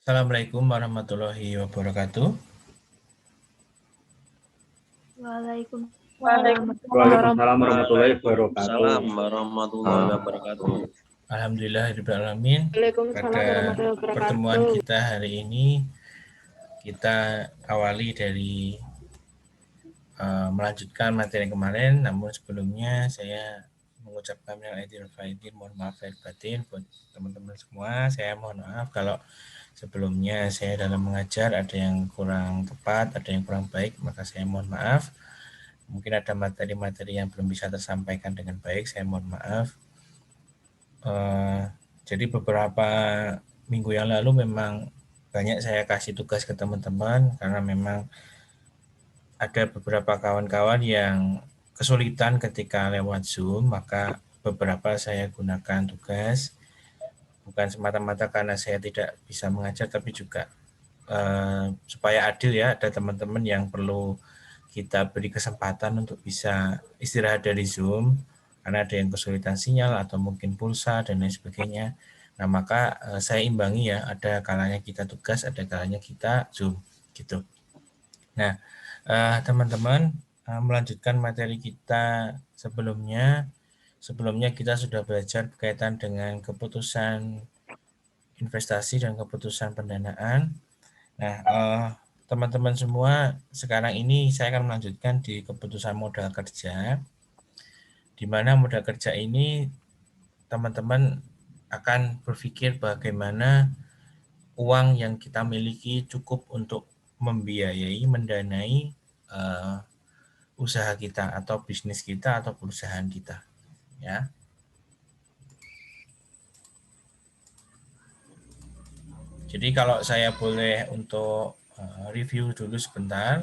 Assalamualaikum warahmatullahi wabarakatuh. Waalaikumsalam warahmatullahi wabarakatuh. Waalaikumsalam warahmatullahi wabarakatuh. Alhamdulillahirrahmanirrahim. Waalaikumsalam Pada warahmatullahi pertemuan wabarakatuh. kita hari ini, kita awali dari melanjutkan materi kemarin. Namun sebelumnya saya mengucapkan minal aidin wal faizin, mohon maaf lahir batin buat teman-teman semua. Saya mohon maaf kalau sebelumnya saya dalam mengajar ada yang kurang tepat, ada yang kurang baik, maka saya mohon maaf. Mungkin ada materi-materi yang belum bisa tersampaikan dengan baik, saya mohon maaf. Jadi beberapa minggu yang lalu memang banyak saya kasih tugas ke teman-teman karena memang ada beberapa kawan-kawan yang kesulitan ketika lewat Zoom, maka beberapa saya gunakan tugas bukan semata-mata karena saya tidak bisa mengajar, tapi juga supaya adil ya, ada teman-teman yang perlu kita beri kesempatan untuk bisa istirahat dari Zoom karena ada yang kesulitan sinyal atau mungkin pulsa dan lain sebagainya. Nah, maka saya imbangi ya, ada kalanya kita tugas, ada kalanya kita Zoom gitu. Nah, teman-teman, melanjutkan materi kita sebelumnya. Sebelumnya kita sudah belajar berkaitan dengan keputusan investasi dan keputusan pendanaan. Nah, teman-teman semua, sekarang ini saya akan melanjutkan di keputusan modal kerja, di mana modal kerja ini teman-teman akan berpikir bagaimana uang yang kita miliki cukup untuk membiayai, mendanai usaha kita atau bisnis kita atau perusahaan kita, ya. Jadi kalau saya boleh untuk review dulu sebentar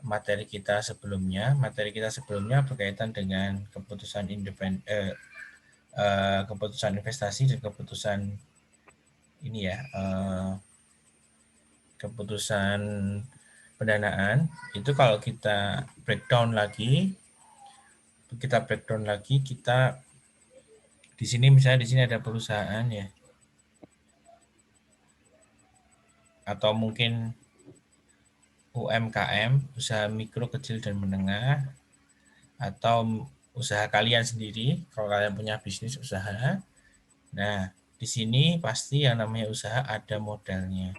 materi kita sebelumnya berkaitan dengan keputusan keputusan investasi dan keputusan ini ya, keputusan pendanaan. Itu kalau kita breakdown lagi, kita di sini misalnya di sini ada perusahaan ya, atau mungkin UMKM, usaha mikro, kecil dan menengah, atau usaha kalian sendiri kalau kalian punya bisnis usaha. Nah, di sini pasti yang namanya usaha ada modalnya.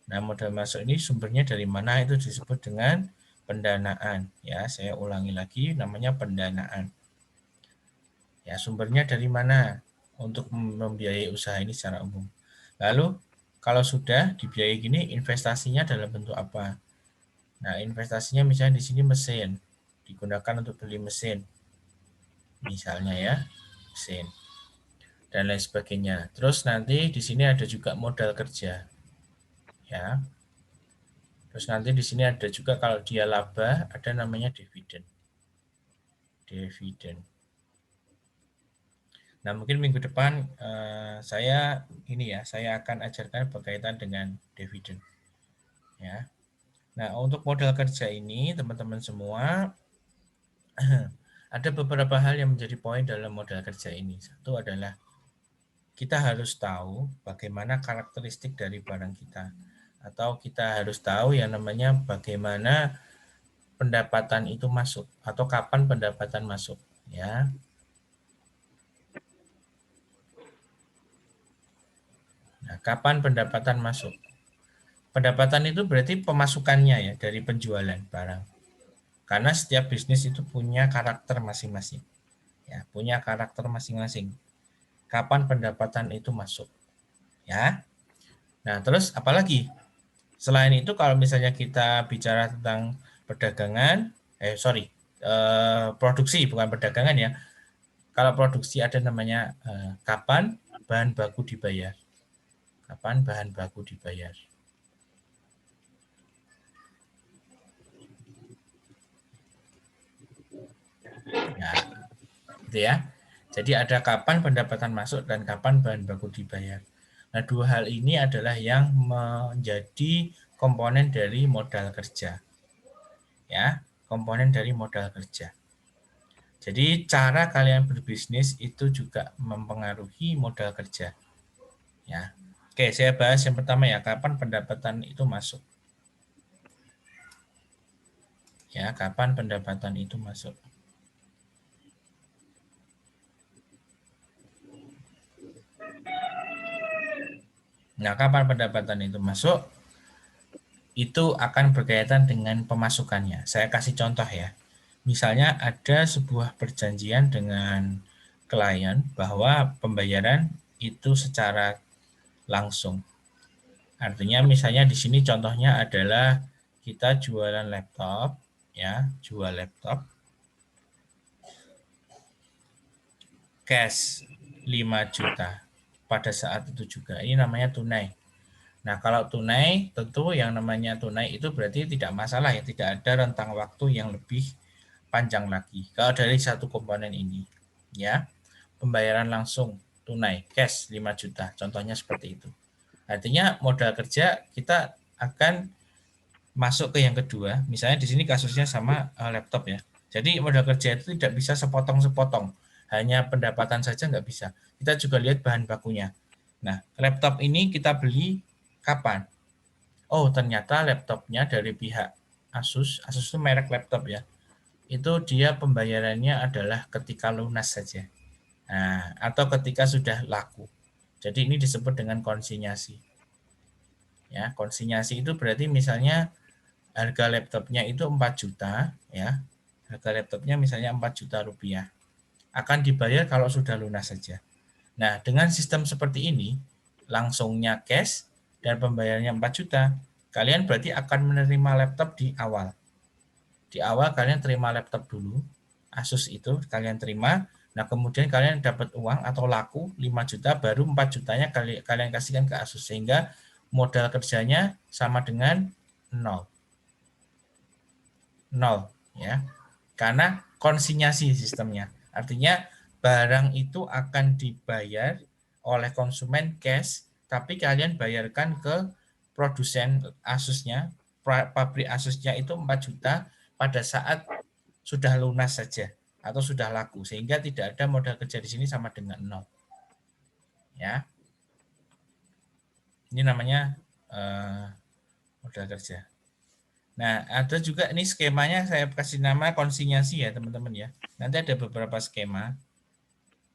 Nah, modal masuk ini sumbernya dari mana, itu disebut dengan pendanaan. Ya, saya ulangi lagi, namanya pendanaan. Ya, sumbernya dari mana untuk membiayai usaha ini secara umum. Lalu, kalau sudah dibiayai gini, investasinya dalam bentuk apa? Nah, investasinya misalnya di sini mesin, digunakan untuk beli mesin. Misalnya ya, mesin dan lain sebagainya. Terus nanti di sini ada juga modal kerja. Ya. Terus nanti di sini ada juga kalau dia laba ada namanya dividen. Dividen. Nah, mungkin minggu depan saya akan ajarkan berkaitan dengan dividen. Ya. Nah, untuk modal kerja ini teman-teman semua ada beberapa hal yang menjadi poin dalam modal kerja ini. Satu adalah kita harus tahu bagaimana karakteristik dari barang kita. Atau kita harus tahu yang namanya bagaimana pendapatan itu masuk atau kapan pendapatan masuk, ya. Nah, kapan pendapatan masuk? Pendapatan itu berarti pemasukannya ya dari penjualan barang. Karena setiap bisnis itu punya karakter masing-masing. Ya, punya karakter masing-masing. Kapan pendapatan itu masuk? Ya. Nah, terus apalagi? Selain itu kalau misalnya kita bicara tentang perdagangan, produksi bukan perdagangan ya. Kalau produksi ada namanya kapan bahan baku dibayar. Kapan bahan baku dibayar. Nah, gitu ya. Jadi ada kapan pendapatan masuk dan kapan bahan baku dibayar. Nah, dua hal ini adalah yang menjadi komponen dari modal kerja. Ya, komponen dari modal kerja. Jadi cara kalian berbisnis itu juga mempengaruhi modal kerja. Ya. Oke, saya bahas yang pertama ya, kapan pendapatan itu masuk. Ya, kapan pendapatan itu masuk. Nah, kapan pendapatan itu masuk, itu akan berkaitan dengan pemasukannya. Saya kasih contoh ya. Misalnya ada sebuah perjanjian dengan klien bahwa pembayaran itu secara langsung. Artinya misalnya di sini contohnya adalah kita jualan laptop, ya, jual laptop, cash 5 juta pada saat itu juga. Ini namanya tunai. Nah, kalau tunai, tentu yang namanya tunai itu berarti tidak masalah ya, tidak ada rentang waktu yang lebih panjang lagi. Kalau dari satu komponen ini, ya, pembayaran langsung tunai, cash 5 juta, contohnya seperti itu. Artinya modal kerja kita akan masuk ke yang kedua, misalnya di sini kasusnya sama laptop ya. Jadi modal kerja itu tidak bisa sepotong-sepotong, hanya pendapatan saja nggak bisa. Kita juga lihat bahan bakunya. Nah, laptop ini kita beli kapan? Oh, ternyata laptopnya dari pihak Asus, Asus itu merek laptop ya, itu dia pembayarannya adalah ketika lunas saja. Nah, atau ketika sudah laku. Jadi ini disebut dengan konsinyasi. Ya, konsinyasi itu berarti misalnya harga laptopnya itu 4 juta ya. Harga laptopnya misalnya 4 juta rupiah. Akan dibayar kalau sudah lunas saja. Nah, dengan sistem seperti ini, langsungnya cash dan pembayarannya 4 juta, kalian berarti akan menerima laptop di awal. Di awal kalian terima laptop dulu, Asus itu kalian terima, nah kemudian kalian dapat uang atau laku 5 juta, baru 4 jutanya kalian kasihkan ke Asus, sehingga modal kerjanya sama dengan 0. 0 ya. Karena konsinyasi sistemnya. Artinya barang itu akan dibayar oleh konsumen cash, tapi kalian bayarkan ke produsen Asusnya, pabrik Asusnya itu 4 juta pada saat sudah lunas saja atau sudah laku, sehingga tidak ada modal kerja di sini sama dengan 0. Ya. Ini namanya modal kerja. Nah, ada juga ini skemanya saya kasih nama konsinyasi ya, teman-teman ya. Nanti ada beberapa skema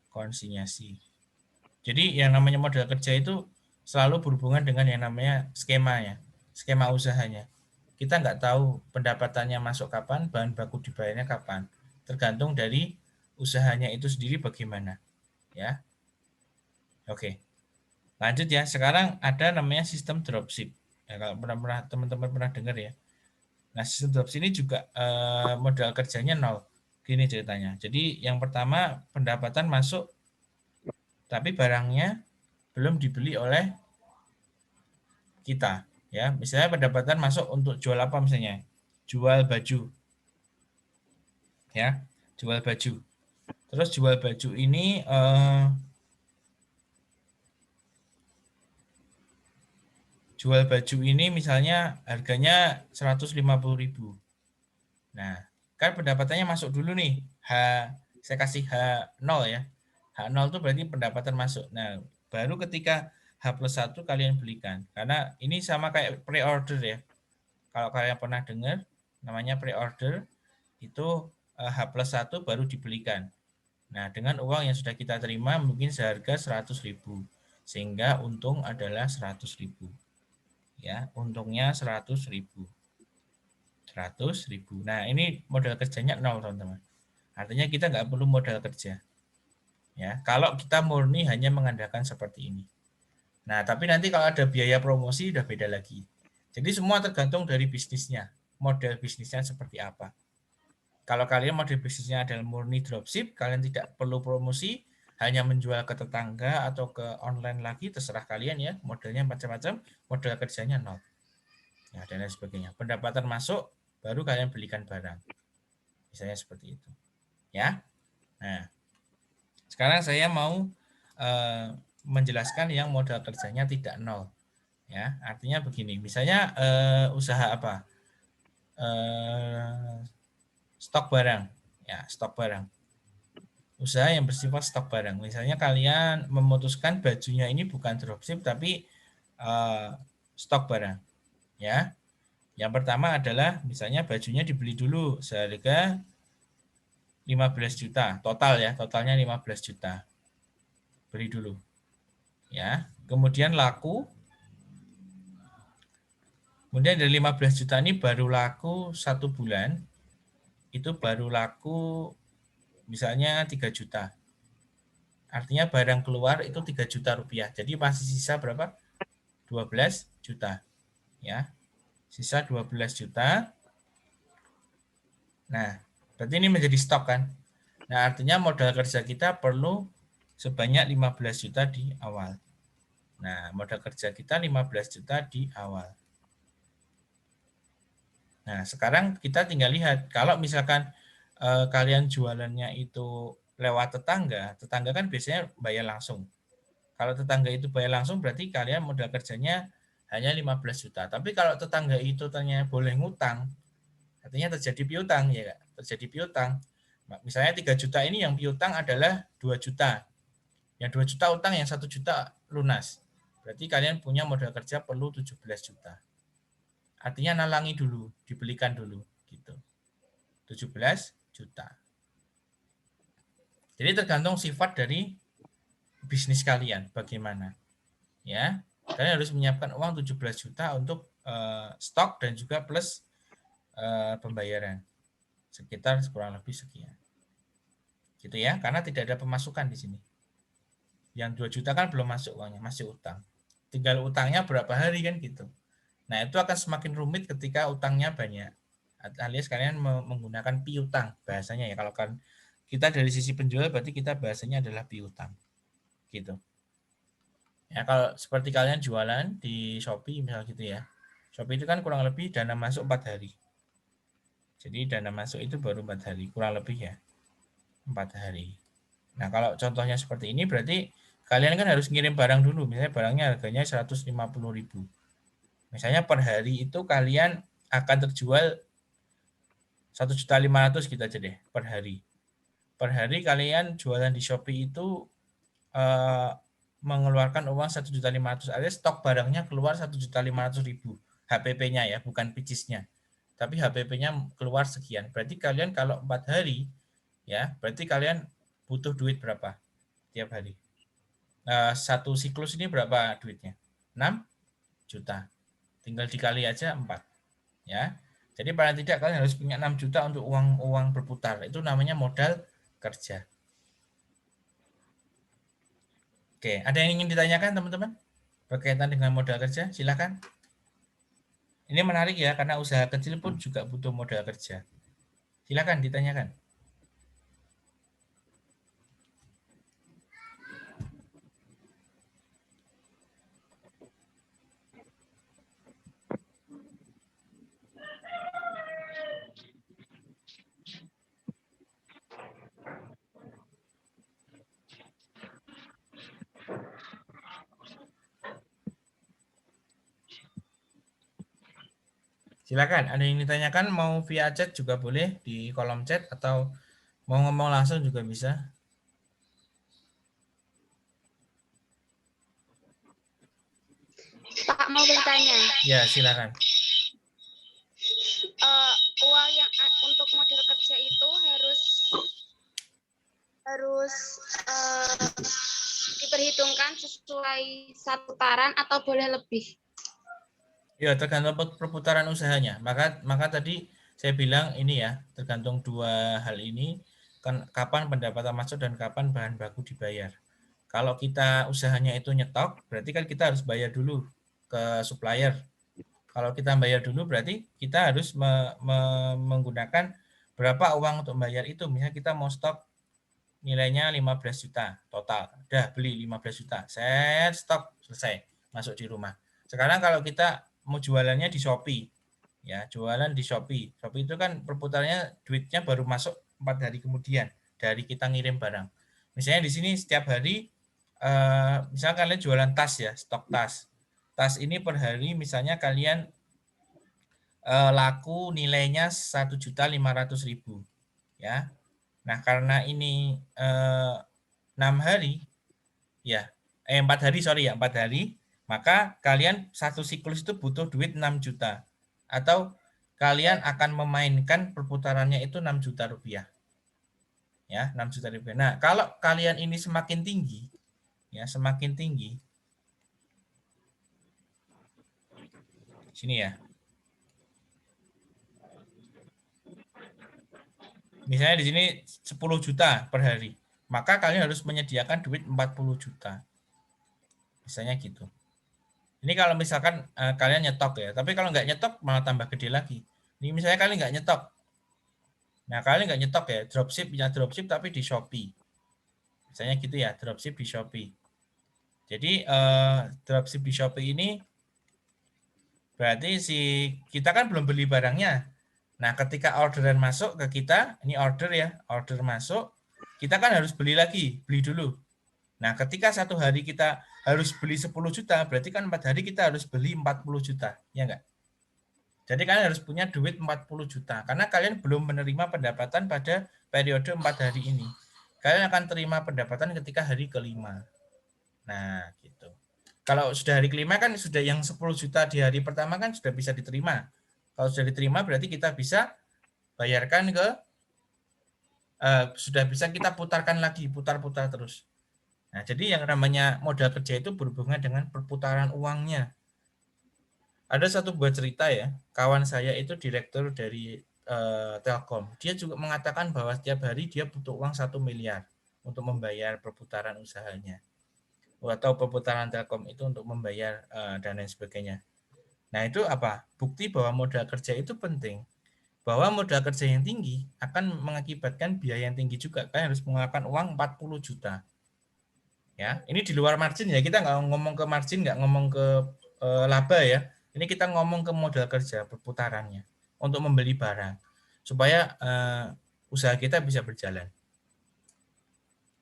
konsinyasi. Jadi yang namanya modal kerja itu selalu berhubungan dengan yang namanya skemanya, skema usahanya. Kita nggak tahu pendapatannya masuk kapan, bahan baku dibayarnya kapan. Tergantung dari usahanya itu sendiri bagaimana. Ya. Oke. Lanjut ya. Sekarang ada namanya sistem dropship. Ya, kalau teman-teman pernah dengar ya. Nah, sistem dropship ini juga modal kerjanya 0. Gini ceritanya. Jadi yang pertama pendapatan masuk, tapi barangnya belum dibeli oleh kita. Ya, misalnya pendapatan masuk untuk jual apa misalnya? Jual baju. Ya, jual baju. Terus jual baju ini misalnya harganya 150.000. Nah, kan pendapatannya masuk dulu nih. Saya kasih H0 ya. H0 itu berarti pendapatan masuk. Nah, baru ketika H+1 kalian belikan. Karena ini sama kayak pre-order ya. Kalau kalian pernah dengar, namanya pre-order, itu H+1 baru dibelikan. Nah, dengan uang yang sudah kita terima mungkin seharga 100.000. Sehingga untung adalah 100.000. Ya, untungnya 100.000. 100.000. Nah, ini modal kerjanya 0, teman-teman. Artinya kita nggak perlu modal kerja. Ya, kalau kita murni hanya mengandalkan seperti ini. Nah, tapi nanti kalau ada biaya promosi udah beda lagi. Jadi semua tergantung dari bisnisnya. Model bisnisnya seperti apa. Kalau kalian model bisnisnya adalah murni dropship, kalian tidak perlu promosi, hanya menjual ke tetangga atau ke online lagi, terserah kalian ya. Modelnya macam-macam, modal kerjanya 0. Ya, dan lain sebagainya. Pendapatan masuk, baru kalian belikan barang. Misalnya seperti itu. Ya. Nah, sekarang saya mau menjelaskan yang modal kerjanya tidak 0. Ya, artinya begini. Misalnya usaha apa? Stok barang. Ya, stok barang. Usaha yang bersifat stok barang. Misalnya kalian memutuskan bajunya ini bukan dropship tapi stok barang. Ya, yang pertama adalah misalnya bajunya dibeli dulu seharga 15 juta total ya, totalnya 15 juta. Beli dulu. Ya, kemudian laku. Kemudian dari 15 juta ini baru laku 1 bulan. Itu baru laku misalnya 3 juta. Artinya barang keluar itu 3 juta rupiah. Jadi masih sisa berapa? 12 juta. Ya. Sisa 12 juta. Nah, berarti ini menjadi stok kan? Nah, artinya modal kerja kita perlu sebanyak 15 juta di awal. Nah, modal kerja kita 15 juta di awal. Nah, sekarang kita tinggal lihat, kalau misalkan kalian jualannya itu lewat tetangga, tetangga kan biasanya bayar langsung. Kalau tetangga itu bayar langsung, berarti kalian modal kerjanya hanya 15 juta. Tapi kalau tetangga itu ternyata boleh ngutang, artinya terjadi piutang, ya Kak? Terjadi piutang. Misalnya 3 juta ini yang piutang adalah 2 juta. Yang 2 juta utang, yang 1 juta lunas. Berarti kalian punya modal kerja perlu 17 juta. Artinya nalangi dulu, dibelikan dulu gitu. 17 juta. Jadi tergantung sifat dari bisnis kalian bagaimana. Ya. Kalian harus menyiapkan uang 17 juta untuk stok dan juga plus pembayaran. Sekitar kurang lebih sekian. Gitu ya, karena tidak ada pemasukan di sini. Yang 2 juta kan belum masuk uangnya, masih utang. Tinggal utangnya berapa hari kan gitu. Nah, itu akan semakin rumit ketika utangnya banyak. Alias kalian menggunakan piutang bahasanya ya. Kalau kan kita dari sisi penjual berarti kita bahasanya adalah piutang. Gitu. Ya, kalau seperti kalian jualan di Shopee misal gitu ya. Shopee itu kan kurang lebih dana masuk 4 hari. Jadi dana masuk itu baru 4 hari, kurang lebih ya. 4 hari. Nah, kalau contohnya seperti ini berarti kalian kan harus ngirim barang dulu. Misalnya barangnya harganya 150.000. Misalnya per hari itu kalian akan terjual 1.500.000 kita aja deh per hari. Per hari kalian jualan di Shopee itu mengeluarkan uang 1.500.000. Alias stok barangnya keluar 1.500.000. HPP-nya ya, bukan picisnya. Tapi HPP-nya keluar sekian. Berarti kalian kalau 4 hari ya, berarti kalian butuh duit berapa tiap hari? Satu siklus ini berapa duitnya? 6 juta. Tinggal dikali aja 4. Ya. Jadi paling tidak kalian harus punya 6 juta untuk uang berputar. Itu namanya modal kerja. Oke, ada yang ingin ditanyakan teman-teman? Berkaitan dengan modal kerja, silakan. Ini menarik ya, karena usaha kecil pun juga butuh modal kerja. Silakan ditanyakan. Silakan, ada yang ditanyakan, mau via chat juga boleh di kolom chat atau mau ngomong langsung juga bisa. Pak, mau bertanya. Ya, silakan. Uang yang untuk modal kerja itu harus diperhitungkan sesuai satu putaran atau boleh lebih? Ya, tergantung perputaran usahanya. Maka tadi saya bilang ini ya, tergantung dua hal ini, kan kapan pendapatan masuk dan kapan bahan baku dibayar. Kalau kita usahanya itu nyetok, berarti kan kita harus bayar dulu ke supplier. Kalau kita bayar dulu, berarti kita harus menggunakan berapa uang untuk bayar itu. Misalnya kita mau stok nilainya 15 juta total. Udah beli 15 juta. Set stok, selesai. Masuk di rumah. Sekarang kalau kita mau jualannya di Shopee, ya jualan di Shopee. Shopee itu kan perputarannya duitnya baru masuk 4 hari kemudian dari kita ngirim barang. Misalnya di sini setiap hari, misalnya kalian jualan tas ya, stok tas. Tas ini per hari misalnya kalian laku nilainya 1.500.000 ya. Nah, karena ini 6 hari ya, 4 hari, sorry ya, 4 hari. maka kalian satu siklus itu butuh duit 6 juta. Atau kalian akan memainkan perputarannya itu 6 juta rupiah. Ya, 6 juta rupiah. Nah, kalau kalian ini semakin tinggi, ya semakin tinggi, sini ya. Misalnya di sini 10 juta per hari, maka kalian harus menyediakan duit 40 juta. Misalnya gitu. Ini kalau misalkan kalian nyetok ya, tapi kalau nggak nyetok malah tambah gede lagi. Ini misalnya kalian nggak nyetok. Nah, kalian nggak nyetok ya, dropship tapi di Shopee. Misalnya gitu ya, dropship di Shopee. Jadi dropship di Shopee ini berarti kita kan belum beli barangnya. Nah, ketika orderan masuk ke kita, ini order ya, order masuk, kita kan harus beli lagi, beli dulu. Nah, ketika satu hari kita harus beli 10 juta, berarti kan 4 hari kita harus beli 40 juta, ya enggak? Jadi kalian harus punya duit 40 juta, karena kalian belum menerima pendapatan pada periode 4 hari ini. Kalian akan terima pendapatan ketika hari kelima. Nah, gitu. Kalau sudah hari kelima kan sudah yang 10 juta di hari pertama kan sudah bisa diterima. Kalau sudah diterima berarti kita bisa bayarkan ke, sudah bisa kita putarkan lagi, putar-putar terus. Nah, jadi yang namanya modal kerja itu berhubungan dengan perputaran uangnya. Ada satu buah cerita ya, kawan saya itu direktur dari Telkom. Dia juga mengatakan bahwa setiap hari dia butuh uang 1 miliar untuk membayar perputaran usahanya. Atau perputaran Telkom itu untuk membayar dan lain sebagainya. Nah, itu apa? Bukti bahwa modal kerja itu penting. Bahwa modal kerja yang tinggi akan mengakibatkan biaya yang tinggi juga. Kalian harus mengeluarkan uang 40 juta. Ya, ini di luar margin ya. Kita nggak ngomong ke margin, nggak ngomong ke laba ya. Ini kita ngomong ke modal kerja perputarannya untuk membeli barang supaya usaha kita bisa berjalan.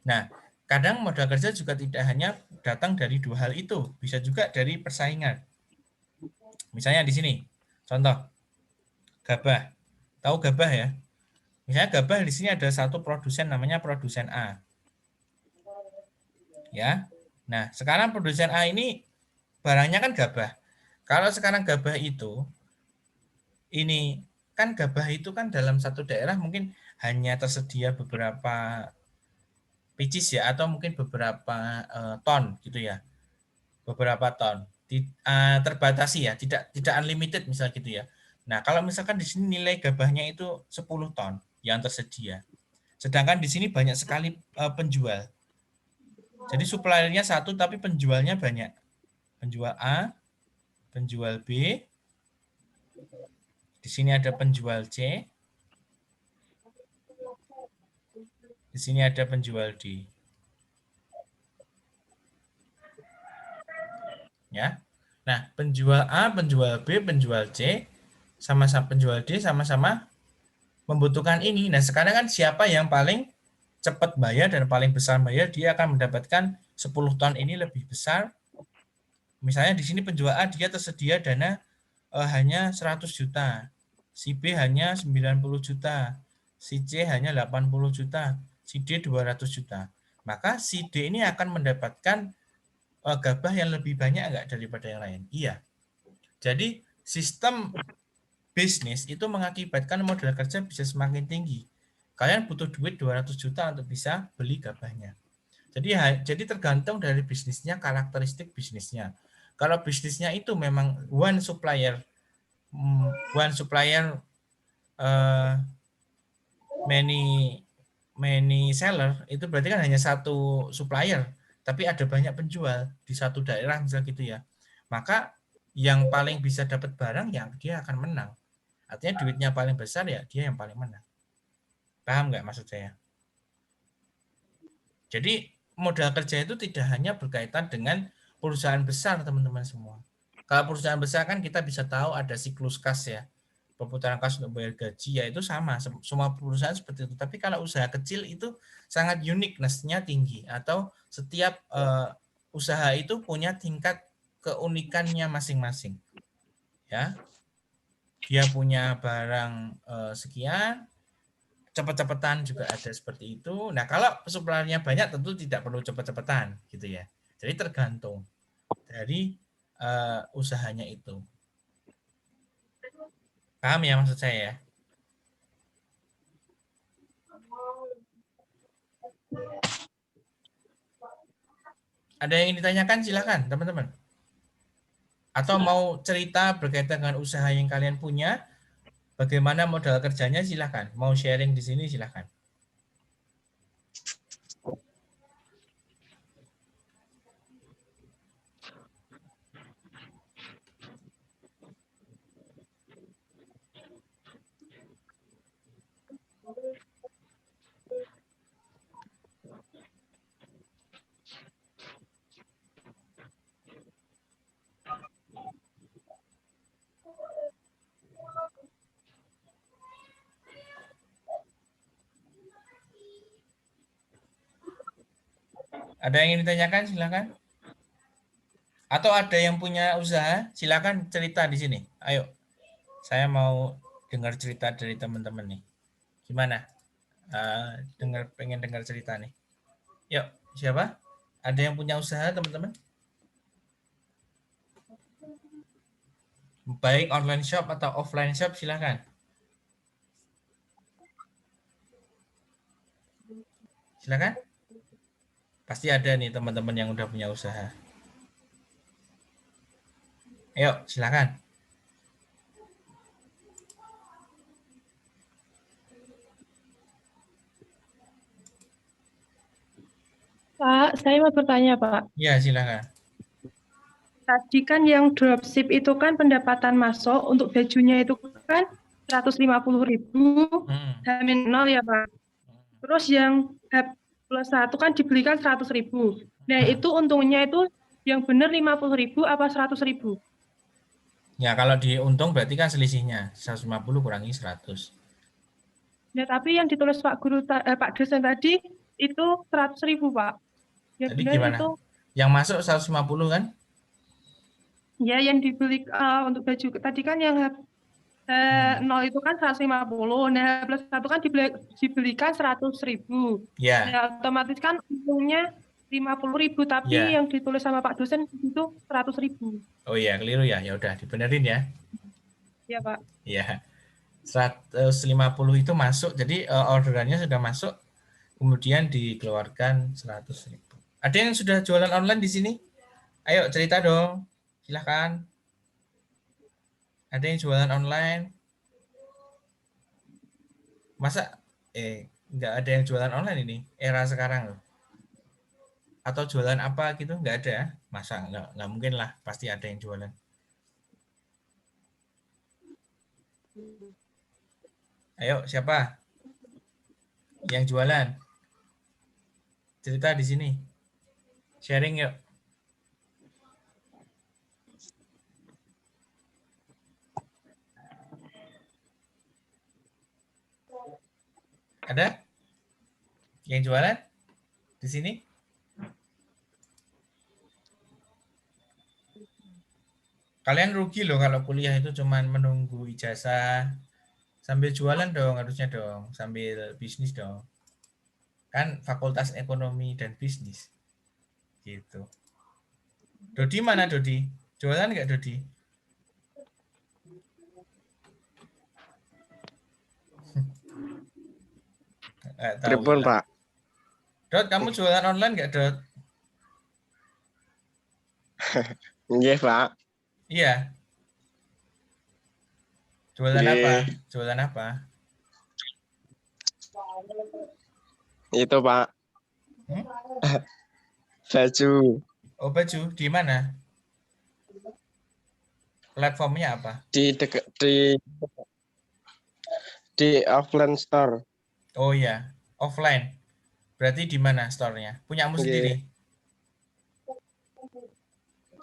Nah, kadang modal kerja juga tidak hanya datang dari dua hal itu, bisa juga dari persaingan. Misalnya di sini, contoh gabah. Tahu gabah ya? Misalnya gabah di sini ada satu produsen namanya produsen A. Ya. Nah, sekarang produsen A ini barangnya kan gabah. Kalau sekarang gabah itu ini kan gabah itu kan dalam satu daerah mungkin hanya tersedia beberapa pieces ya atau mungkin beberapa ton gitu ya. Beberapa ton. Terbatasi ya, tidak unlimited misal gitu ya. Nah, kalau misalkan di sini nilai gabahnya itu 10 ton yang tersedia. Sedangkan di sini banyak sekali penjual. Jadi suppliernya satu tapi penjualnya banyak. Penjual A, penjual B, di sini ada penjual C, di sini ada penjual D. Ya. Nah, penjual A, penjual B, penjual C, sama-sama penjual D sama-sama membutuhkan ini. Nah, sekarang kan siapa yang paling cepat bayar dan paling besar bayar, dia akan mendapatkan 10 ton ini lebih besar. Misalnya di sini penjual A dia tersedia dana hanya 100 juta. Si B hanya 90 juta. Si C hanya 80 juta. Si D 200 juta. Maka si D ini akan mendapatkan gabah yang lebih banyak enggak daripada yang lain? Iya. Jadi sistem bisnis itu mengakibatkan modal kerja bisa semakin tinggi. Kalian butuh duit 200 juta untuk bisa beli gabahnya. Jadi tergantung dari bisnisnya, karakteristik bisnisnya. Kalau bisnisnya itu memang one supplier many seller, itu berarti kan hanya satu supplier, tapi ada banyak penjual di satu daerah misal gitu ya. Maka yang paling bisa dapat barang ya dia akan menang. Artinya duitnya paling besar ya dia yang paling menang. Paham nggak maksud saya? Jadi modal kerja itu tidak hanya berkaitan dengan perusahaan besar teman-teman semua. Kalau perusahaan besar kan kita bisa tahu ada siklus kas ya. Perputaran kas untuk bayar gaji ya itu sama. Semua perusahaan seperti itu. Tapi kalau usaha kecil itu sangat uniqueness-nya tinggi. Atau setiap usaha itu punya tingkat keunikannya masing-masing. Ya, dia punya barang sekian, cepet-cepetan juga ada seperti itu. Nah, kalau suppliernya banyak tentu tidak perlu cepet-cepetan gitu ya. Jadi tergantung dari usahanya itu. Paham ya maksud saya ya? Ada yang ingin ditanyakan silakan teman-teman. Atau mau cerita berkaitan dengan usaha yang kalian punya, bagaimana modal kerjanya silakan. Mau sharing di sini silakan. Ada yang ingin ditanyakan silakan. Atau ada yang punya usaha silakan cerita di sini. Ayo, saya mau dengar cerita dari teman-teman nih. Gimana? Pengen dengar cerita nih. Yuk, siapa? Ada yang punya usaha teman-teman? Baik online shop atau offline shop silakan. Silakan. Pasti ada nih teman-teman yang udah punya usaha. Ayo, silakan. Pak, saya mau bertanya, Pak. Ya, silakan. Tadi kan yang dropship itu kan pendapatan masuk untuk bajunya itu kan 150.000, Hamin 0 ya, Pak. Terus yang H+1 kan dibelikan 100.000. Nah, itu untungnya itu yang benar 50.000 apa 100.000? Ya, kalau diuntung berarti kan selisihnya 150 kurangi 100. Nah, tapi yang ditulis Pak dosen tadi itu 100.000, Pak. Yang Tadi benar gimana? itu Yang masuk 150 kan? ya yang dibeli untuk baju tadi kan yang 0 itu kan 150. Nah, +1 kan dibelikan 100.000. Ya. Nah, otomatis kan untungnya 50.000, tapi Ya. yang ditulis sama Pak dosen itu 100.000. Oh iya, keliru ya. Ya udah, dibenerin ya. Ya, Pak. Ya. 150 itu masuk, jadi orderannya sudah masuk, kemudian dikeluarkan 100.000. Ada yang sudah jualan online di sini? Ayo cerita dong, silahkan. Ada yang jualan online? Masa nggak ada yang jualan online ini era sekarang loh? Atau jualan apa gitu? Nggak ada? Masa nggak mungkin lah, pasti ada yang jualan. Ayo siapa yang jualan? Cerita di sini. Sharing yuk. Ada yang jualan di sini? Kalian rugi loh kalau kuliah itu cuman menunggu ijazah. Sambil jualan dong harusnya dong, sambil bisnis dong. Kan fakultas ekonomi dan bisnis. Gitu. Dodi mana Dodi? Jualan nggak Dodi? Pripun, Pak? Dot, kamu jualan online nggak, Dot? Nggih, Pak. Iya. Jualan apa? Jualan apa? Itu, Pak. Baju. Oh, baju. Di mana? Platformnya apa? Di offline store. Oh iya, offline. Berarti di mana store-nya? Punyamu sendiri?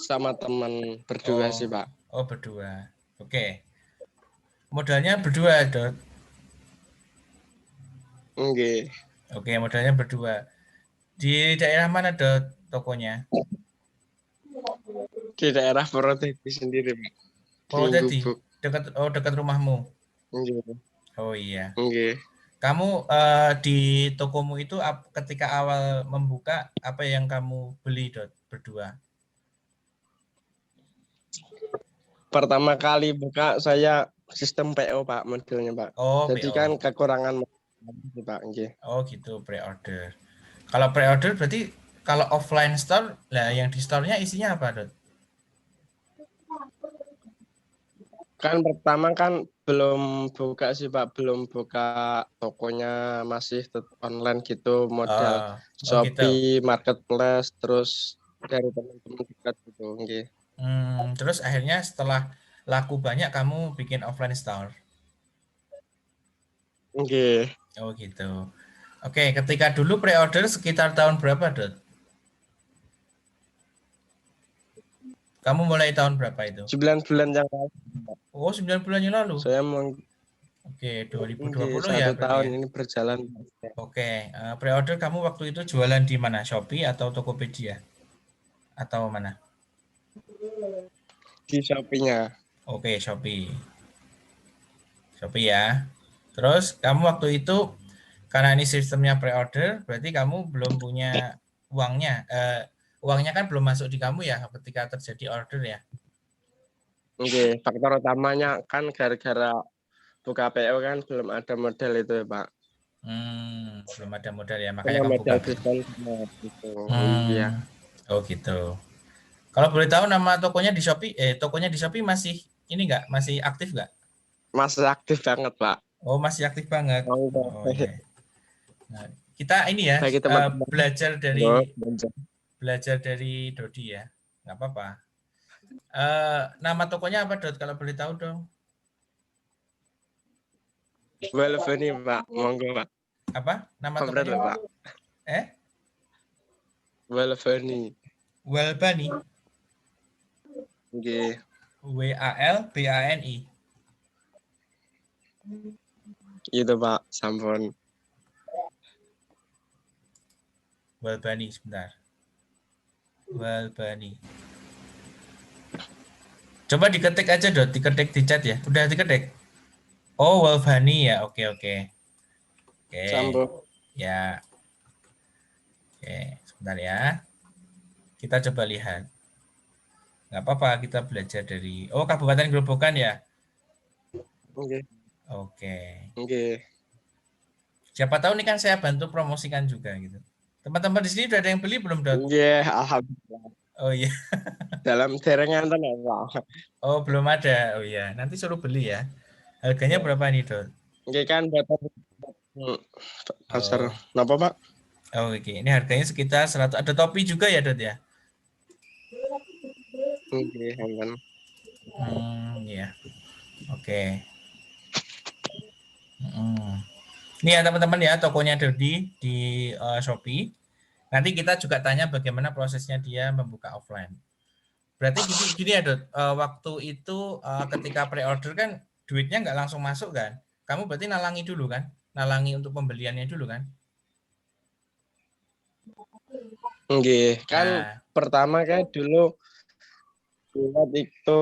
Sama teman berdua sih, Pak. Oh, berdua. Oke. Modalnya berdua, Dot? Nggih. Oke, modalnya berdua. Di daerah mana, Dot, tokonya? Di daerah Purwodadi sendiri, Pak. Purwodadi? Dekat rumahmu? Nggih. Oh iya. Nggih. Kamu di tokomu itu ketika awal membuka, apa yang kamu beli, Dot, berdua? Pertama kali buka saya sistem PO Pak, modelnya Pak. Oh, Jadi PO. kan kekurangan Pak, nggih. Oh gitu, pre-order. Kalau pre-order berarti kalau offline store, lah yang di store-nya isinya apa, Dot? Kan pertama kan belum buka sih Pak, belum buka tokonya, masih online gitu, modal Oh gitu. Shopee, Marketplace, terus dari teman-teman dekat gitu, nggih. Terus akhirnya setelah laku banyak kamu bikin offline store. Nggih. Oh gitu. Oke, ketika dulu pre-order sekitar tahun berapa, Dot? Kamu mulai tahun berapa itu? 9 bulan yang lalu Oh, 9 bulan yang lalu. saya mau Oke, nggih, 2020 1 ya berarti tahun ya? ini berjalan. Oke, pre-order kamu waktu itu jualan di mana? Shopee atau Tokopedia? Atau mana? Di Shopee-nya. Oke, Shopee. Shopee ya. Terus kamu waktu itu karena ini sistemnya pre-order, berarti kamu belum punya uangnya. Uangnya kan belum masuk di kamu ya ketika terjadi order ya. Oke, faktor utamanya kan gara-gara buka PO kan belum ada modal itu ya Pak. Belum ada modal ya, makanya Cuma kamu modal buka. diskon gitu. Iya. Oh gitu. Kalau boleh tahu nama tokonya di Shopee, tokonya di Shopee masih ini nggak, masih aktif nggak? Masih aktif banget Pak. Oh masih aktif banget. Oh, Oh iya. Nah, kita ini ya bagi teman-teman belajar dari Dodi ya, nggak apa-apa. Nama tokonya apa, Dot? Kalau boleh tahu dong. Welfeni Pak, monggo Pak. Apa nama Komplit tokonya? Pak. Welfeni. Walbani. Nggih. WALBANI. Itu Pak, sampun. Walbani sebentar. Walbani. Coba diketik aja, Dot. Diketik di chat ya. Udah diketik. Oh, Walbani ya. Oke. Sampun. Ya. Oke, sebentar ya. Kita coba lihat. Nggak apa-apa, kita belajar dari... Oh, Kabupaten Grobogan ya? Nggih. Oke. Nggih. Siapa tahu nih kan saya bantu promosikan juga gitu. Teman-teman di sini udah ada yang beli belum, Dot? Nggih, alhamdulillah. Oh iya. Dalam derengan tenan Pak. Oh, belum ada. Oh iya, nanti suruh beli ya. Harganya berapa nih, Dot? Nggih kan pasar. Napa Pak? Oh, oke. Ini harganya sekitar 100. Ada topi juga ya, Dot ya? Nggih, aman. Iya. Oke. Ini ya teman-teman ya, tokonya Dodi di Shopee. Nanti kita juga tanya bagaimana prosesnya dia membuka offline. Berarti gini ya, Dot. Waktu itu ketika pre-order kan duitnya nggak langsung masuk kan? Kamu berarti nalangi dulu kan? Nalangi untuk pembeliannya dulu kan? Nggih, kan pertama kan dulu buat itu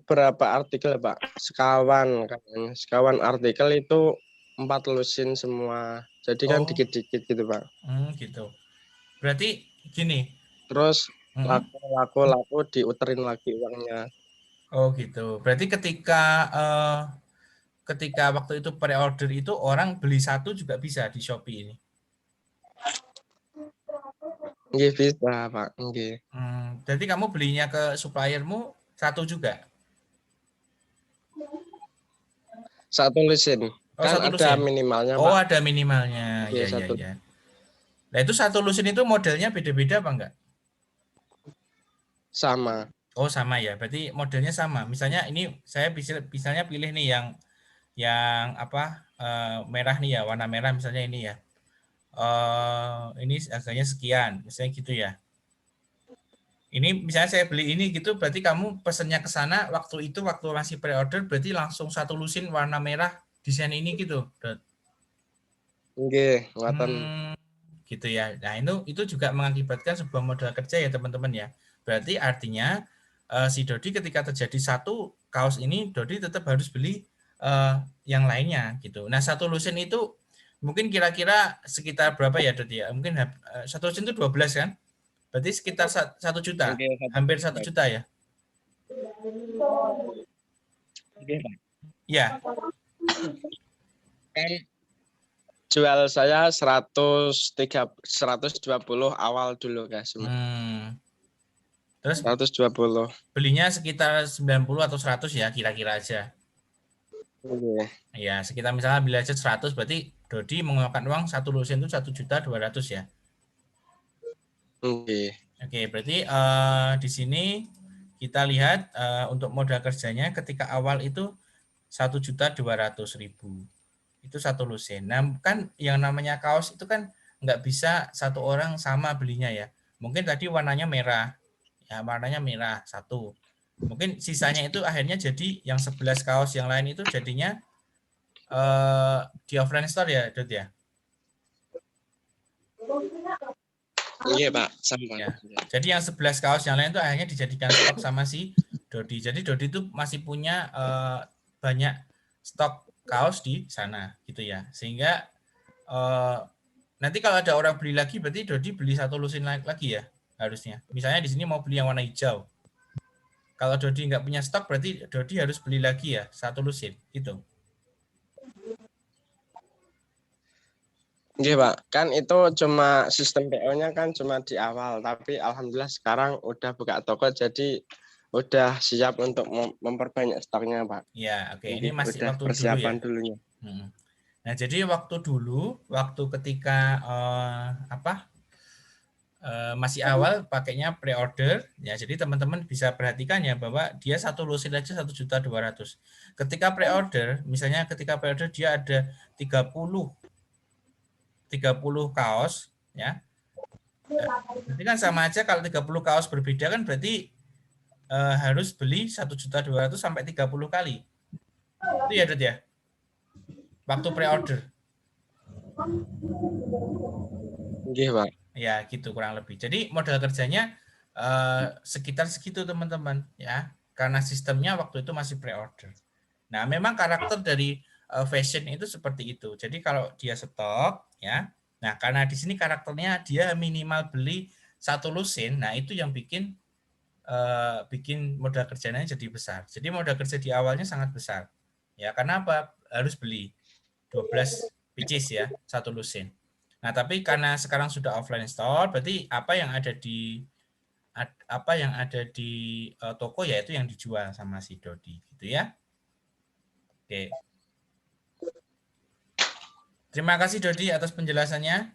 berapa artikel Pak? Sekawan artikel itu 4 lusin semua. Jadi kan dikit-dikit gitu Pak. Gitu. Berarti gini. Terus laku diuterin lagi uangnya. Oh gitu. Berarti ketika waktu itu pre-order itu orang beli satu juga bisa di Shopee ini? Nggih bisa Pak. Nggih. Jadi kamu belinya ke suppliermu satu juga? Satu lusin. Kan satu ada lusin. minimalnya Oh, Pak. ada minimalnya. Iya. Nah, itu satu lusin itu modelnya beda-beda apa enggak? Sama. Oh, sama ya. Berarti modelnya sama. Misalnya ini saya misalnya pilih nih yang apa? Merah nih ya, warna merah misalnya ini ya. Ini harganya sekian, misalnya gitu ya. Ini misalnya saya beli ini gitu, berarti kamu pesennya ke sana waktu masih pre-order, berarti langsung satu lusin warna merah desain ini gitu. Nggih, ngoten. Gitu ya. Nah, itu juga mengakibatkan sebuah modal kerja ya teman-teman ya. Berarti artinya si Dodi ketika terjadi satu kaos ini, Dodi tetap harus beli yang lainnya gitu. Nah, satu lusin itu mungkin kira-kira sekitar berapa ya, Dodi ya? Mungkin satu lusin itu 12 kan? Berarti sekitar 1 juta, hampir 1 juta ya? Oke, Pak. Ya, Kan jual saya 120 awal dulu, guys. terus 120. belinya sekitar 90 atau 100 ya, kira-kira aja. Oke. Ya, sekitar misalnya beli aja 100, berarti Dodi mengeluarkan uang satu lusin itu 1.200.000 ya. Oke. Oke, berarti di sini kita lihat untuk modal kerjanya ketika awal itu 1.200.000. Itu satu lusin. Nah, kan yang namanya kaos itu kan nggak bisa satu orang sama belinya ya. Mungkin tadi warnanya merah, ya warnanya merah satu. Mungkin sisanya itu akhirnya jadi yang 11 kaos yang lain itu jadinya di offline store ya, Dot ya. Iya, Pak. Sama. Ya. Jadi yang 11 kaos yang lain itu akhirnya dijadikan stok sama si Dodi. Jadi Dodi itu masih punya banyak stok kaos di sana gitu ya. Sehingga nanti kalau ada orang beli lagi berarti Dodi beli satu lusin lagi ya harusnya. Misalnya di sini mau beli yang warna hijau. Kalau Dodi nggak punya stok berarti Dodi harus beli lagi ya satu lusin gitu. Iya, Pak. Kan itu cuma sistem PO-nya kan cuma di awal, tapi alhamdulillah sekarang udah buka toko jadi udah siap untuk memperbanyak stoknya, Pak. Ya, oke. Jadi Ini masih udah waktu persiapan dulu ya. dulunya. Nah, jadi waktu ketika masih awal pakainya pre-order, ya jadi teman-teman bisa perhatikan ya bahwa dia satu lusin aja 1.200.000. Ketika pre-order, misalnya ketika pre-order dia ada 30 kaos, ya. Berarti kan sama aja kalau 30 kaos berbeda kan berarti harus beli 1.200.000 sampai 30 kali. Itu ya, Dut ya? Waktu pre-order. Iya, Pak. Ya, gitu kurang lebih. Jadi modal kerjanya sekitar segitu teman-teman ya. Karena sistemnya waktu itu masih pre-order. Nah, memang karakter dari fashion itu seperti itu. Jadi kalau dia stok ya. Nah, karena di sini karakternya dia minimal beli satu lusin. Nah, itu yang bikin modal kerjanya jadi besar. Jadi modal kerja di awalnya sangat besar. Ya, karena apa? Harus beli 12 pieces ya, satu lusin. Nah, tapi karena sekarang sudah offline store, berarti apa yang ada di toko ya itu yang dijual sama si Dodi, gitu ya. Oke. Terima kasih Dodi atas penjelasannya.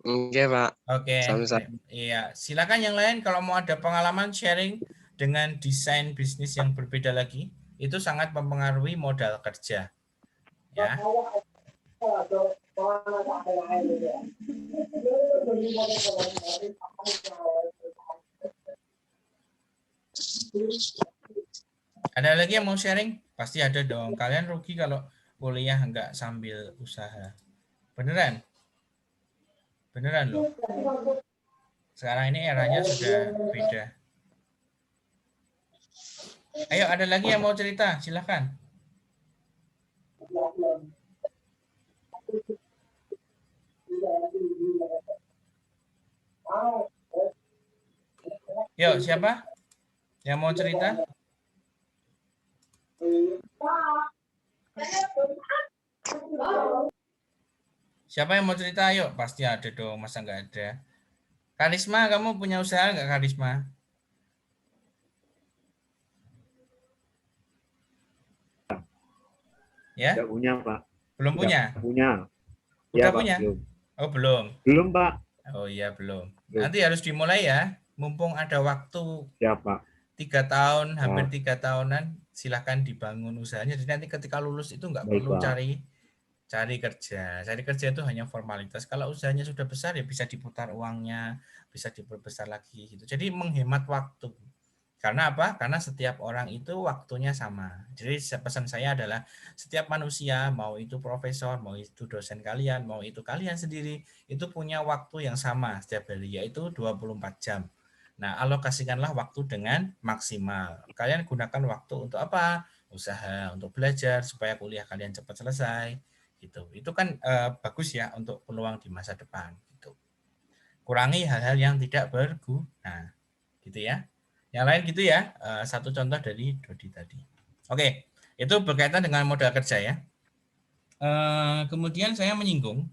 Oke, Pak. Oke. Sama-sama. Iya, silakan yang lain kalau mau ada pengalaman sharing dengan desain bisnis yang berbeda lagi, itu sangat mempengaruhi modal kerja. Ya. Ada lagi yang mau sharing? Pasti ada dong. Kalian rugi kalau kuliah nggak sambil usaha. Beneran? Beneran loh. Sekarang ini eranya sudah beda. Ayo, ada lagi yang mau cerita? Silahkan. Yuk, siapa yang mau cerita? Siapa yang mau cerita? Ayo, pasti ada dong. Masa nggak ada? Karisma, kamu punya usaha nggak, Karisma? Ya? Tidak punya, Pak. Belum punya? Punya. Udah Pak, punya? belum. Oh, belum. Belum, Pak. Oh iya, belum. Belum. Nanti harus dimulai ya. Mumpung ada waktu Siap, Pak. 3 tahun, hampir 3 tahunan, silahkan dibangun usahanya. Jadi nanti ketika lulus itu nggak Baik, perlu Pak. cari kerja. Cari kerja itu hanya formalitas. Kalau usahanya sudah besar ya bisa diputar uangnya, bisa diperbesar lagi gitu. Jadi menghemat waktu. Karena apa? Karena setiap orang itu waktunya sama. Jadi pesan saya adalah setiap manusia, mau itu profesor, mau itu dosen kalian, mau itu kalian sendiri, itu punya waktu yang sama setiap hari, yaitu 24 jam. Nah, alokasikanlah waktu dengan maksimal. Kalian gunakan waktu untuk apa? Usaha, untuk belajar, supaya kuliah kalian cepat selesai. Gitu. Itu kan bagus ya untuk peluang di masa depan. Gitu. Kurangi hal-hal yang tidak berguna. Gitu ya. Yang lain gitu ya. Satu contoh dari Dodi tadi. Oke, itu berkaitan dengan modal kerja ya. Kemudian saya menyinggung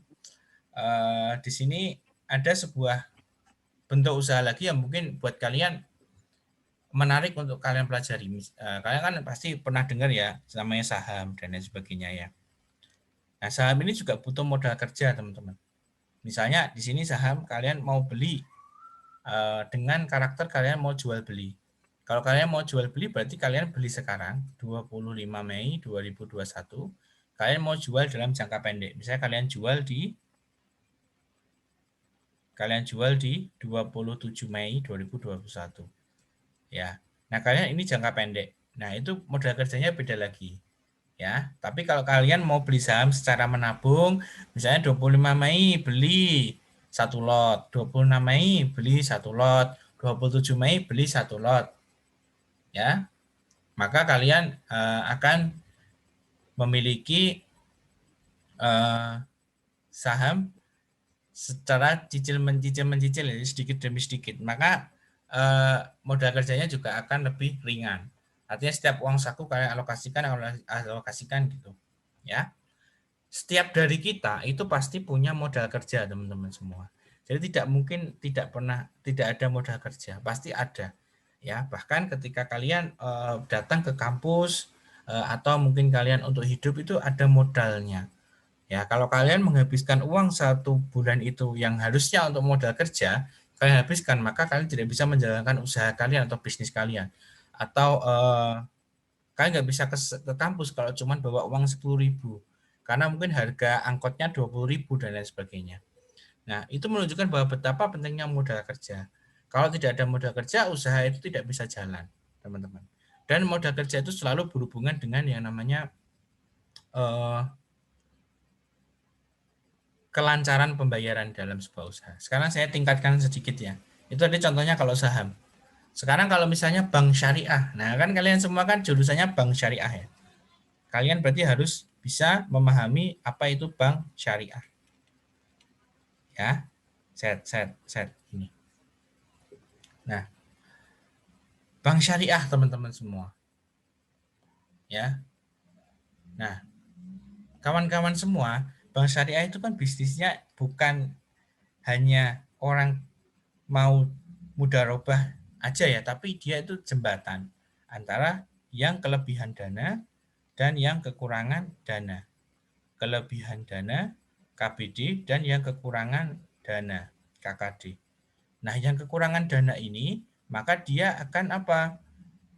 di sini ada sebuah bentuk usaha lagi yang mungkin buat kalian menarik untuk kalian pelajari. Kalian kan pasti pernah dengar ya namanya saham dan lain sebagainya ya. Nah, saham ini juga butuh modal kerja, teman-teman. Misalnya di sini saham kalian mau beli dengan karakter kalian mau jual beli. Kalau kalian mau jual beli berarti kalian beli sekarang 25 Mei 2021. Kalian mau jual dalam jangka pendek. Misalnya kalian jual di 27 Mei 2021. Ya. Nah, kalian ini jangka pendek. Nah, itu modal kerjanya beda lagi. Ya, tapi kalau kalian mau beli saham secara menabung, misalnya 25 Mei beli 1 lot, 26 Mei beli 1 lot, 27 Mei beli 1 lot. Ya. Maka kalian akan memiliki saham secara mencicil sedikit demi sedikit. Maka modal kerjanya juga akan lebih ringan. Artinya setiap uang saku kalian alokasikan gitu. Ya. Setiap dari kita itu pasti punya modal kerja, teman-teman semua. Jadi tidak ada modal kerja, pasti ada. Ya, bahkan ketika kalian datang ke kampus atau mungkin kalian untuk hidup itu ada modalnya. Ya, kalau kalian menghabiskan uang 1 bulan itu yang harusnya untuk modal kerja, kalian habiskan, maka kalian tidak bisa menjalankan usaha kalian atau bisnis kalian. Atau kalian nggak bisa ke kampus kalau cuma bawa uang 10.000. Karena mungkin harga angkotnya 20.000 dan lain sebagainya. Nah, itu menunjukkan bahwa betapa pentingnya modal kerja. Kalau tidak ada modal kerja, usaha itu tidak bisa jalan, teman-teman. Dan modal kerja itu selalu berhubungan dengan yang namanya kelancaran pembayaran dalam sebuah usaha. Sekarang saya tingkatkan sedikit ya. Itu ada contohnya kalau saham. Sekarang kalau misalnya bank syariah. Nah, kan kalian semua kan jurusannya bank syariah ya. Kalian berarti harus bisa memahami apa itu bank syariah. Ya. Set ini. Nah, bank syariah teman-teman semua. Ya. Nah, kawan-kawan semua, bank syariah itu kan bisnisnya bukan hanya orang mau mudharabah aja ya, tapi dia itu jembatan antara yang kelebihan dana dan yang kekurangan dana. Kelebihan dana KBD dan yang kekurangan dana KKD. Nah, yang kekurangan dana ini maka dia akan apa?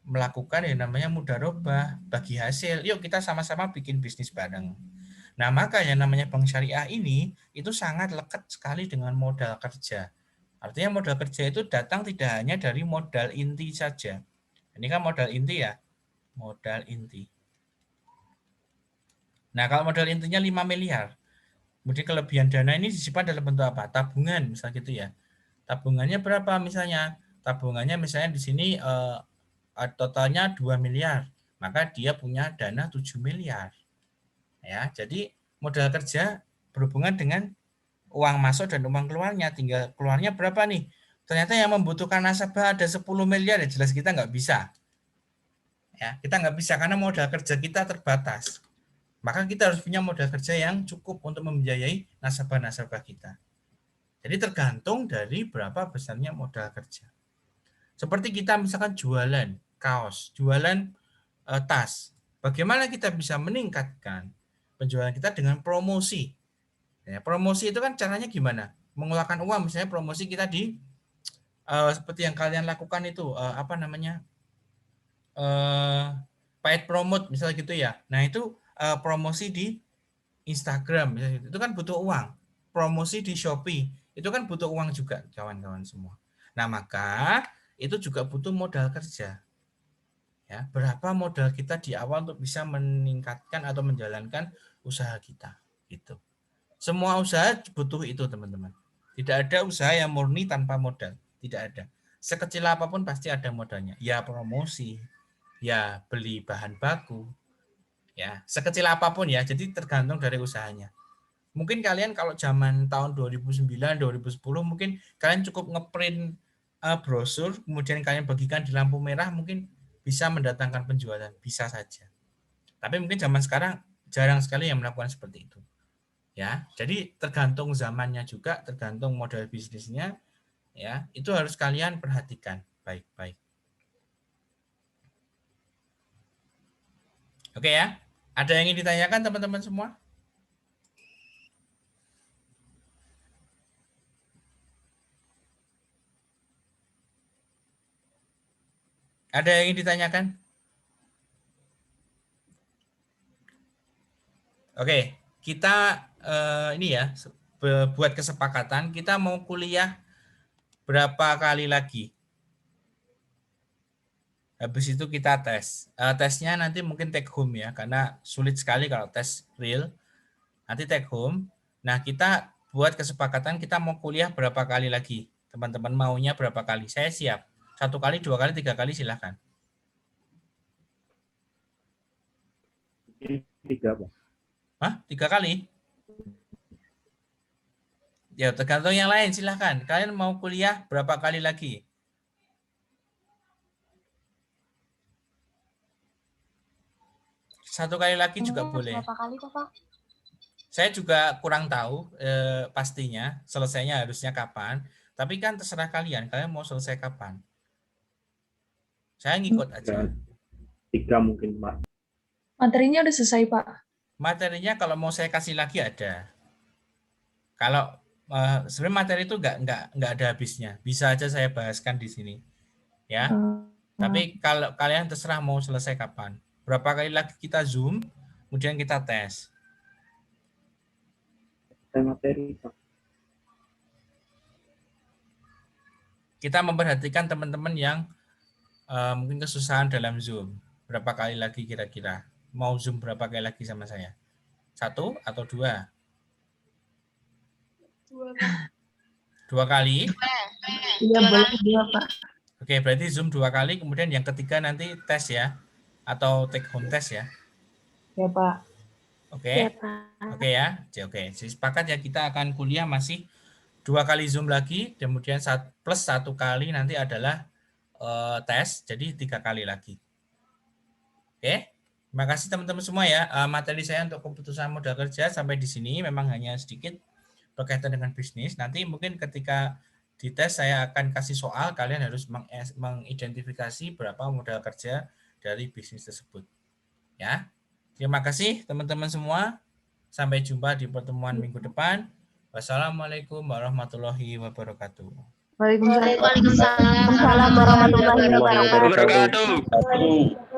Melakukan yang namanya mudharabah, bagi hasil. Yuk kita sama-sama bikin bisnis bareng. Nah, maka yang namanya bank syariah ini itu sangat lekat sekali dengan modal kerja. Artinya modal kerja itu datang tidak hanya dari modal inti saja. Ini kan modal inti ya. Modal inti. Nah, kalau modal intinya 5 miliar. Kemudian kelebihan dana ini disimpan dalam bentuk apa? Tabungan, misalnya gitu ya. Tabungannya berapa misalnya? Tabungannya misalnya di sini totalnya 2 miliar. Maka dia punya dana 7 miliar. Ya, jadi modal kerja berhubungan dengan uang masuk dan uang keluarnya. Tinggal keluarnya berapa nih? Ternyata yang membutuhkan nasabah ada 10 miliar ya jelas kita nggak bisa. Ya, kita nggak bisa karena modal kerja kita terbatas. Maka kita harus punya modal kerja yang cukup untuk membiayai nasabah-nasabah kita. Jadi tergantung dari berapa besarnya modal kerja. Seperti kita misalkan jualan kaos, jualan tas. Bagaimana kita bisa meningkatkan penjualan kita dengan promosi? Ya, promosi itu kan caranya gimana? Mengeluarkan uang, misalnya promosi kita di seperti yang kalian lakukan itu paid promote misalnya gitu ya. Nah itu promosi di Instagram misalnya gitu. Itu kan butuh uang. Promosi di Shopee itu kan butuh uang juga kawan-kawan semua. Nah maka itu juga butuh modal kerja. Ya, berapa modal kita di awal untuk bisa meningkatkan atau menjalankan usaha kita gitu. Semua usaha butuh itu teman-teman. Tidak ada usaha yang murni tanpa modal, tidak ada. Sekecil apapun pasti ada modalnya. Ya promosi, ya beli bahan baku, ya sekecil apapun ya. Jadi tergantung dari usahanya. Mungkin kalian kalau zaman tahun 2009, 2010 mungkin kalian cukup ngeprint brosur, kemudian kalian bagikan di lampu merah, mungkin bisa mendatangkan penjualan, bisa saja. Tapi mungkin zaman sekarang jarang sekali yang melakukan seperti itu. Ya, jadi tergantung zamannya juga, tergantung model bisnisnya, ya. Itu harus kalian perhatikan baik-baik. Oke ya. Ada yang ingin ditanyakan teman-teman semua? Ada yang ingin ditanyakan? Oke, kita ini ya, buat kesepakatan, kita mau kuliah berapa kali lagi? Habis itu kita tes. Tesnya nanti mungkin take home ya, karena sulit sekali kalau tes real. Nanti take home. Nah, kita buat kesepakatan kita mau kuliah berapa kali lagi. Teman-teman maunya berapa kali? Saya siap. 1 kali, 2 kali, 3 kali, silahkan. 3, Pak. Hah? 3 kali? Ya, tergantung yang lain, silahkan. Kalian mau kuliah berapa kali lagi? Satu kali lagi juga boleh. Berapa kali tuh, Pak? Saya juga kurang tahu pastinya selesainya harusnya kapan. Tapi kan terserah kalian mau selesai kapan. Saya ngikut aja. 3 mungkin, Pak. Materinya udah selesai, Pak. Materinya kalau mau saya kasih lagi ada. Kalau sebenarnya materi itu nggak ada habisnya. Bisa aja saya bahaskan di sini, ya. Tapi kalau kalian terserah mau selesai kapan. Berapa kali lagi kita Zoom, kemudian kita tes. Materi, Pak. Kita memperhatikan teman-teman yang mungkin kesusahan dalam Zoom. Berapa kali lagi kira-kira? Mau Zoom berapa kali lagi sama saya? 1 atau 2? 2 kali? Iya, boleh 2, Pak. Oke, berarti Zoom 2 kali, kemudian yang ketiga nanti tes ya, atau take home test ya. Ya, Pak. Oke, oke ya, oke. Jadi sepakat ya, kita akan kuliah masih 2 kali Zoom lagi, kemudian plus 1 kali nanti adalah tes, jadi 3 kali lagi. Oke, terima kasih teman-teman semua ya. Materi saya untuk keputusan modal kerja sampai di sini memang hanya sedikit berkaitan dengan bisnis. Nanti mungkin ketika di tes saya akan kasih soal, kalian harus mengidentifikasi berapa modal kerja dari bisnis tersebut. Ya, terima kasih teman-teman semua. Sampai jumpa di pertemuan minggu depan. Wassalamualaikum warahmatullahi wabarakatuh. Waalaikumsalam. Waalaikumsalam warahmatullahi wabarakatuh. Wabarakatuh.